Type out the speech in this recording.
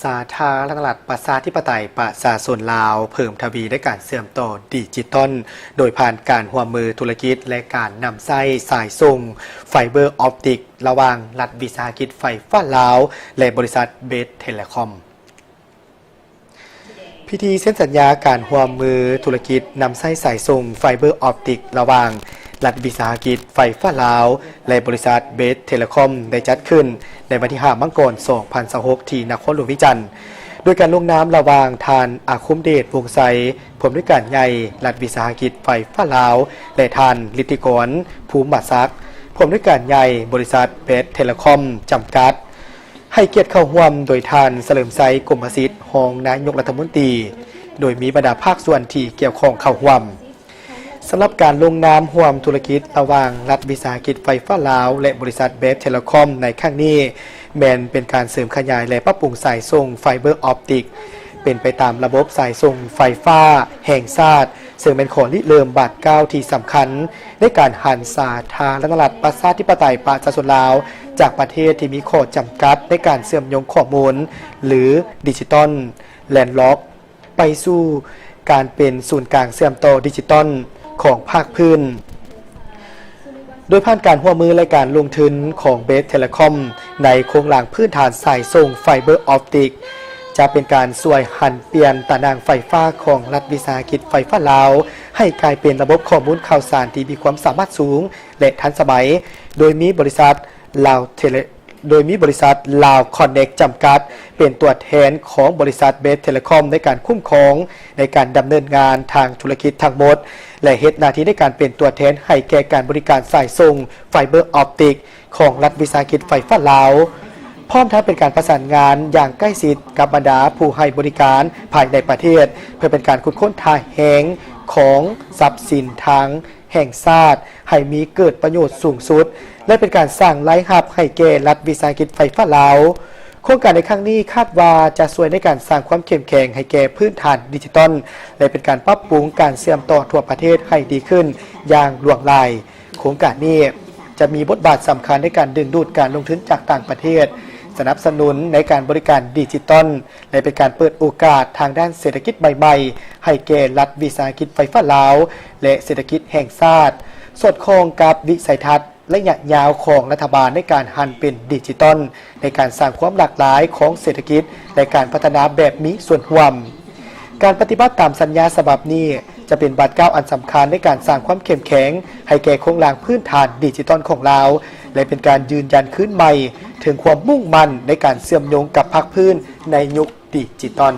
สาธารณรัฐประชาธิปไตยประชาชนลาวเพิ่มทวีด้วยการเชื่อมต่อดิจิตอลโดยผ่านการร่วมมือธุรกิจและการนำไส้สายส่งไฟเบอร์ออปติกระหว่างรัฐวิสาหกิจไฟฟ้าลาวและบริษัทเบสเทเลคอมพิธีเซ็นสัญญาการร่วมมือธุรกิจนำไส้สายส่งไฟเบอร์ออปติกระหว่างรัฐวิสาหกิจไฟฟ้าลาวและบริษัทเบสเทเลคอมได้จัดขึ้นในวันที่5 มังกร 2026 ที่นครหลวงวิจันทร์โดยการลงนามระหว่างทานอาคมเดชวงศ์ไซผู้อำนวยการใหญ่รัฐวิสาหกิจไฟฟ้าลาวและทานฤทธิกรภูมิมาศักดิ์ผู้อำนวยการใหญ่บริษัทเบสเทเลคอมจำกัดให้เกียรติเข้าร่วมโดยทานเฉลิมไซกรมสิทธิ์รองนายกรัฐมนตรีโดยมีบรรดาภาคส่วนที่เกี่ยวข้องเข้าร่วมสำหรับการลงนามร่วมธุรกิจระหว่างรัฐวิสาหกิจไฟฟ้าลาวและบริษัทเบสเทเลคอมในครั้งนี้แมนเป็นการเสริมขยายและปรับปรุงสายส่งไฟเบอร์ออปติกเป็นไปตามระบบสายส่งไฟฟ้าแห่งชาติซึ่งเป็นข้อริเริ่มบาท9ที่สำคัญในการหันสาธารณรัฐประชาธิปไตยประชาชนลาวจากประเทศที่มีข้อจำกัดในการเชื่อมโยงข้อมูลหรือดิจิตอลแลนด์ล็อกไปสู่การเป็นศูนย์กลางเชื่อมต่อดิจิตอลของภาคพื้นโดยผ่านการร่วมมือและการลงทุนของเบสเทเลคอมในโครงหลังพื้นฐานสายส่งไฟเบอร์ออปติกจะเป็นการช่วยหันเปลี่ยนตารางไฟฟ้าของรัฐวิสาหกิจไฟฟ้าลาวให้กลายเป็นระบบข้อมูลข่าวสารที่มีความสามารถสูงและทันสมัยโดยมีบริษัทลาวคอนเน็กจำกัดเป็นตัวแทนของบริษัทเบสเทเลคอมในการคุ้มครองในการดำเนินงานทางธุรกิจทั้งหมดและเฮ็ดหน้าที่ในการเป็นตัวแทนให้แก่การบริการสายส่งไฟเบอร์ออปติกของรัฐวิสาหกิจไฟฟ้าลาวพร้อมทั้งเป็นการประสานงานอย่างใกล้ชิดกับบรรดาผู้ให้บริการภายในประเทศเพื่อเป็นการขุดค้นหาแห่งของทรัพย์สินทางแห่งชาติให้มีเกิดประโยชน์สูงสุดและเป็นการสร้างรายรับให้แก่รัฐวิสาหกิจไฟฟ้าลาวโครงการในครั้งนี้คาดว่าจะช่วยในการสร้างความเข้มแข็งให้แก่พื้นฐานดิจิทัลและเป็นการปรับปรุงการเชื่อมต่อทั่วประเทศให้ดีขึ้นอย่างหลวงหลายโครงการนี้จะมีบทบาทสำคัญในการดึงดูดการลงทุนจากต่างประเทศสนับสนุนในการบริการดิจิตอลและเป็นการเปิดโอกาสทางด้านเศรษฐกิจใหม่ๆให้แก่รัฐวิสาหกิจไฟฟ้าลาวและเศรษฐกิจแห่งชาติสอดคล้องกับวิสัยทัศน์ระยะยาวของรัฐบาลในการหันเป็นดิจิตอลในการสร้างความหลากหลายของเศรษฐกิจและการพัฒนาแบบมีส่วนร่วมการปฏิบัติตามสัญญาฉบับนี้จะเป็นบาท9อันสำคัญในการสร้างความเข้มแข็งให้แก่โครงหลังพื้นฐานดิจิตอลของลาวและเป็นการยืนยันขึ้นใหม่ถึงความมุ่งมั่นในการเชื่อมโยงกับภาคพื้นในยุคดิจิตอล